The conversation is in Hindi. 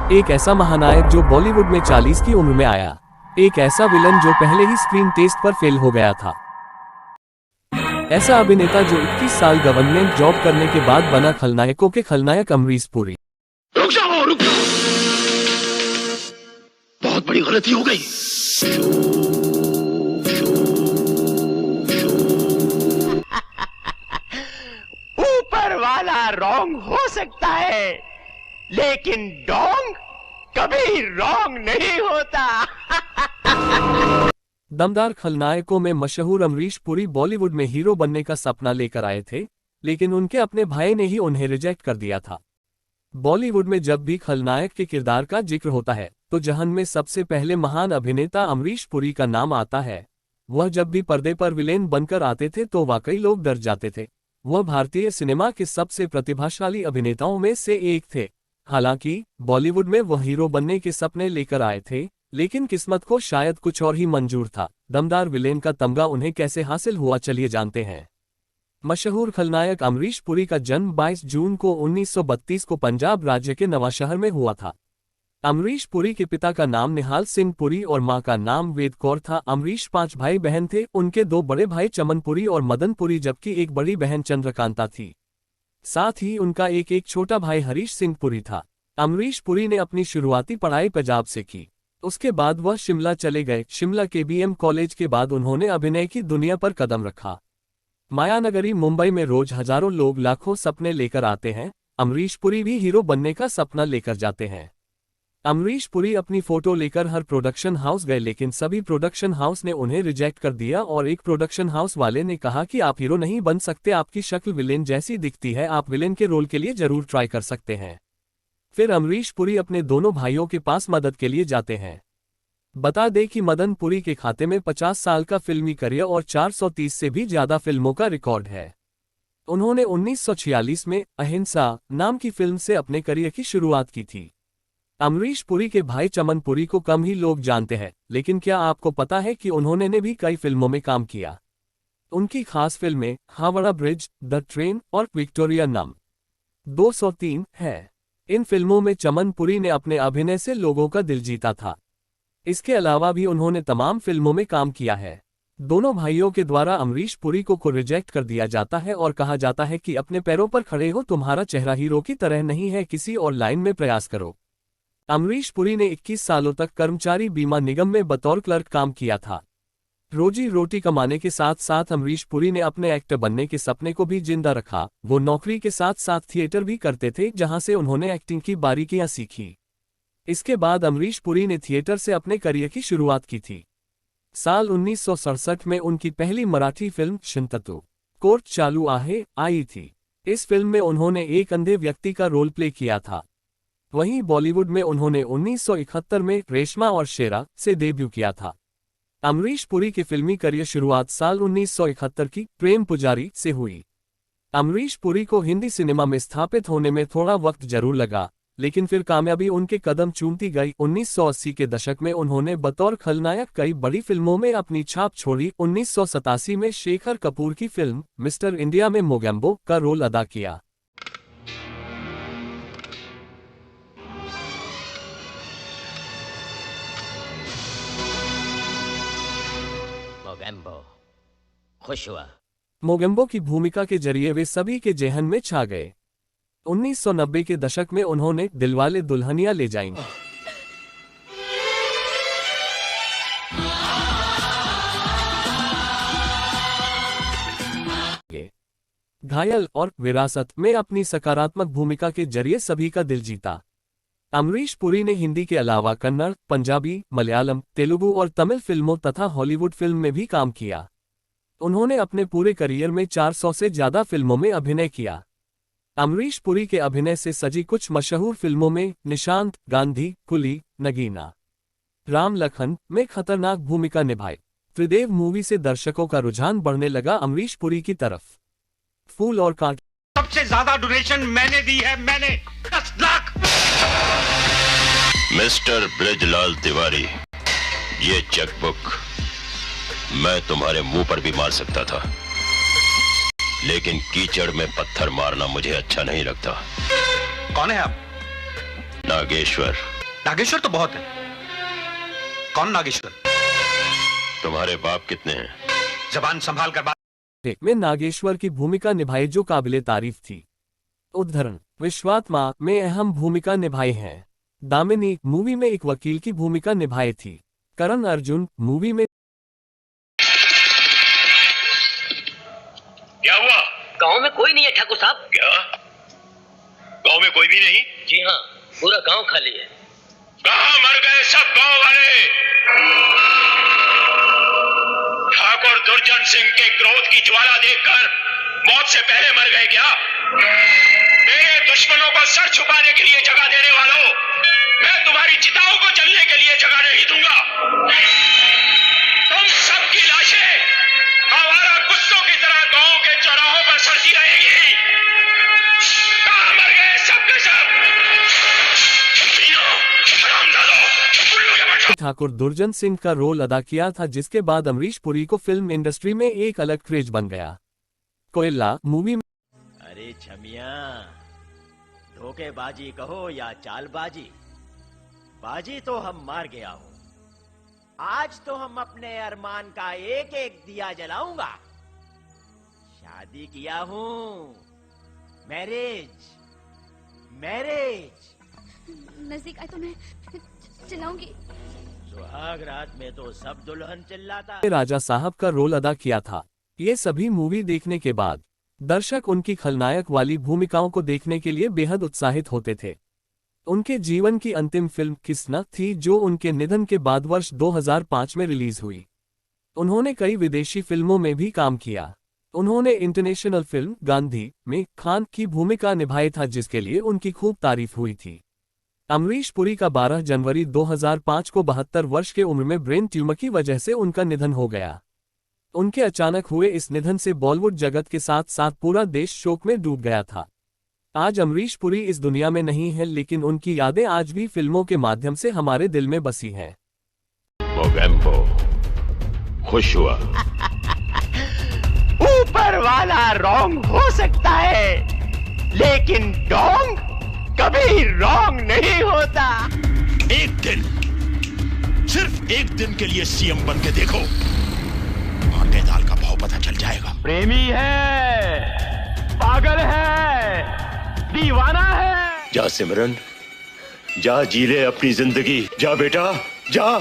एक ऐसा महानायक जो बॉलीवुड में 40 की उम्र में आया। एक ऐसा विलन जो पहले ही स्क्रीन टेस्ट पर फेल हो गया था। ऐसा अभिनेता जो 21 साल गवर्नमेंट जॉब करने के बाद बना खलनायकों के खलनायक अमरीश पुरी। रुक जाओ, रुक जाओ। बहुत बड़ी गलती हो गई। ऊपर वाला रॉन्ग हो सकता है, लेकिन डोंग कभी रॉन्ग नहीं होता। दमदार खलनायकों में मशहूर अमरीश पुरी बॉलीवुड में हीरो बनने का सपना लेकर आए थे, लेकिन उनके अपने भाई ने ही उन्हें रिजेक्ट कर दिया था। बॉलीवुड में जब भी खलनायक के किरदार का जिक्र होता है तो जहन में सबसे पहले महान अभिनेता अमरीश पुरी का नाम आता है। वह जब भी पर्दे पर विलेन बनकर आते थे तो वाकई लोग डर जाते थे। वह भारतीय सिनेमा के सबसे प्रतिभाशाली अभिनेताओं में से एक थे। हालांकि बॉलीवुड में वह हीरो बनने के सपने लेकर आए थे, लेकिन किस्मत को शायद कुछ और ही मंजूर था। दमदार विलेन का तमगा उन्हें कैसे हासिल हुआ, चलिए जानते हैं। मशहूर खलनायक अमरीश पुरी का जन्म 22 जून को 1932 को पंजाब राज्य के नवांशहर में हुआ था। अमरीश पुरी के पिता का नाम निहाल सिंह पुरी और मां का नाम वेद कौर था। अमरीश 5 भाई बहन थे। उनके 2 बड़े भाई चमन पुरी और मदन पुरी, जबकि एक बड़ी बहन चंद्रकांता थी। साथ ही उनका एक छोटा भाई हरीश सिंह पुरी था। अमरीश पुरी ने अपनी शुरुआती पढ़ाई पंजाब से की। उसके बाद वह शिमला चले गए। शिमला के BM कॉलेज के बाद उन्होंने अभिनय की दुनिया पर कदम रखा। मायानगरी मुंबई में रोज हजारों लोग लाखों सपने लेकर आते हैं। अमरीश पुरी भी हीरो बनने का सपना लेकर जाते हैं। अमरीश पुरी अपनी फोटो लेकर हर प्रोडक्शन हाउस गए, लेकिन सभी प्रोडक्शन हाउस ने उन्हें रिजेक्ट कर दिया और एक प्रोडक्शन हाउस वाले ने कहा कि आप हीरो नहीं बन सकते, आपकी शक्ल विलेन जैसी दिखती है, आप विलेन के रोल के लिए जरूर ट्राई कर सकते हैं। फिर अमरीश पुरी अपने दोनों भाइयों के पास मदद के लिए जाते हैं। बता दें कि मदन पुरी के खाते में 50 साल का फिल्मी करियर और 430 से भी ज्यादा फिल्मों का रिकॉर्ड है। उन्होंने 1946 में अहिंसा नाम की फिल्म से अपने करियर की शुरुआत की थी। अमरीश पुरी के भाई चमन पुरी को कम ही लोग जानते हैं, लेकिन क्या आपको पता है कि उन्होंने भी कई फिल्मों में काम किया। उनकी खास फिल्में हावड़ा ब्रिज, द ट्रेन और विक्टोरिया नंबर 203 है। इन फिल्मों में चमन पुरी ने अपने अभिनय से लोगों का दिल जीता था। इसके अलावा भी उन्होंने तमाम फिल्मों में काम किया है। दोनों भाइयों के द्वारा अमरीश पुरी को रिजेक्ट कर दिया जाता है और कहा जाता है कि अपने पैरों पर खड़े हो, तुम्हारा चेहरा हीरो की तरह नहीं है, किसी और लाइन में प्रयास करो। अमरीश पुरी ने 21 सालों तक कर्मचारी बीमा निगम में बतौर क्लर्क काम किया था। रोजी रोटी कमाने के साथ साथ अमरीश पुरी ने अपने एक्टर बनने के सपने को भी जिंदा रखा। वो नौकरी के साथ साथ थिएटर भी करते थे, जहां से उन्होंने एक्टिंग की बारीकियां सीखी। इसके बाद अमरीश पुरी ने थिएटर से अपने करियर की शुरुआत की थी। साल 1967 में उनकी पहली मराठी फिल्म शिंततू कोर्ट चालू आहे आई थी। इस फिल्म में उन्होंने एक अंधे व्यक्ति का रोल प्ले किया था। वहीं बॉलीवुड में उन्होंने 1971 में रेशमा और शेरा से डेब्यू किया था। अमरीश पुरी की फिल्मी करियर शुरुआत साल 1971 की प्रेम पुजारी से हुई। अमरीश पुरी को हिंदी सिनेमा में स्थापित होने में थोड़ा वक्त जरूर लगा, लेकिन फिर कामयाबी उनके कदम चूमती गई। 1980 के दशक में उन्होंने बतौर खलनायक कई बड़ी फिल्मों में अपनी छाप छोड़ी। 1987 में शेखर कपूर की फिल्म मिस्टर इंडिया में मोगेम्बो का रोल अदा किया। मोगेम्बो खुश हुआ। मोगेम्बो की भूमिका के जरिए वे सभी के जेहन में छा गए। 1990 के दशक में उन्होंने दिलवाले दुल्हनिया ले जाएंगे, घायल और विरासत में अपनी सकारात्मक भूमिका के जरिए सभी का दिल जीता। अमरीश पुरी ने हिंदी के अलावा कन्नड़, पंजाबी, मलयालम, तेलुगु और तमिल फिल्मों तथा हॉलीवुड फिल्म में भी काम किया। उन्होंने अपने पूरे करियर में 400 से ज्यादा फिल्मों में अभिनय किया। अमरीश पुरी के अभिनय से सजी कुछ मशहूर फिल्मों में निशांत, गांधी, कुली, नगीना, राम लखन में खतरनाक भूमिका निभाई। त्रिदेव मूवी से दर्शकों का रुझान बढ़ने लगा अमरीश पुरी की तरफ। फूल और कांटे सबसे ज्यादा डोनेशन मैंने दी है, मैंने 10 लाख। मिस्टर ब्रिजलाल तिवारी, ये चेकबुक मैं तुम्हारे मुंह पर भी मार सकता था, लेकिन कीचड़ में पत्थर मारना मुझे अच्छा नहीं लगता। कौन है आप? नागेश्वर, नागेश्वर तो बहुत है। कौन नागेश्वर? तुम्हारे बाप कितने हैं? जबान संभाल कर बात। में नागेश्वर की भूमिका निभाई जो काबिले तारीफ थी। उदाहरण, विश्वात्मा में अहम भूमिका निभाई है। दामिनी मूवी में एक वकील की भूमिका निभाई थी। करण अर्जुन मूवी में। क्या हुआ? गांव में कोई नहीं है ठाकुर साहब। क्या गांव में कोई भी नहीं? जी हाँ, पूरा गांव खाली है। कहाँ मर गए सब गांव वाले? ठाकुर दुर्जन सिंह के क्रोध की ज्वाला देखकर मौत से पहले मर गए क्या? मेरे दुश्मनों को सर छुपाने के लिए जगह देने वालों, मैं तुम्हारी चिताओं को जलने के लिए जगह नहीं दूंगा। तुम सबकी लाशें आवारा कुत्तों की तरह गांव के चौराहों पर सड़ती रहेगी। कहाँ मर गए सब के सब? हरामजादों, उल्लू के बच्चों। ठाकुर दुर्जन सिंह का रोल अदा किया था, जिसके बाद अमरीश पुरी को फिल्म इंडस्ट्री में एक अलग क्रेज बन गया। कोयला मूवी में। अरे छमिया, धोखेबाजी कहो या चालबाजी, बाजी तो हम मार गया हूं। आज तो हम अपने अरमान का एक एक दिया जलाऊंगा। शादी किया हूं, मैरिज मैरिज। नजदीक आए तो मैं चिल्लाऊंगी। सुहाग रात में तो सब दुल्हन चिल्लाता। राजा साहब का रोल अदा किया था। ये सभी मूवी देखने के बाद दर्शक उनकी खलनायक वाली भूमिकाओं को देखने के लिए बेहद उत्साहित होते थे। उनके जीवन की अंतिम फिल्म किस्ना थी, जो उनके निधन के बाद वर्ष 2005 में रिलीज हुई। उन्होंने कई विदेशी फिल्मों में भी काम किया। उन्होंने इंटरनेशनल फिल्म गांधी में खान की भूमिका निभाई था, जिसके लिए उनकी खूब तारीफ हुई थी। अमरीश पुरी का 12 जनवरी 2005 को 72 वर्ष के उम्र में ब्रेन ट्यूमर की वजह से उनका निधन हो गया। उनके अचानक हुए इस निधन से बॉलीवुड जगत के साथ साथ पूरा देश शोक में डूब गया था। आज अमरीश पुरी इस दुनिया में नहीं है, लेकिन उनकी यादें आज भी फिल्मों के माध्यम से हमारे दिल में बसी हैं। मोगेम्बो खुश हुआ। ऊपर वाला रॉन्ग हो सकता है, लेकिन डोंग कभी रॉन्ग नहीं होता। एक दिन, सिर्फ एक दिन के लिए सीएम बन के देखो, आटे दाल का भाव पता चल जाएगा। प्रेमी है, पागल है, दीवाना है। जा सिमरन, जा जी ले अपनी जिंदगी। जा बेटा, जा।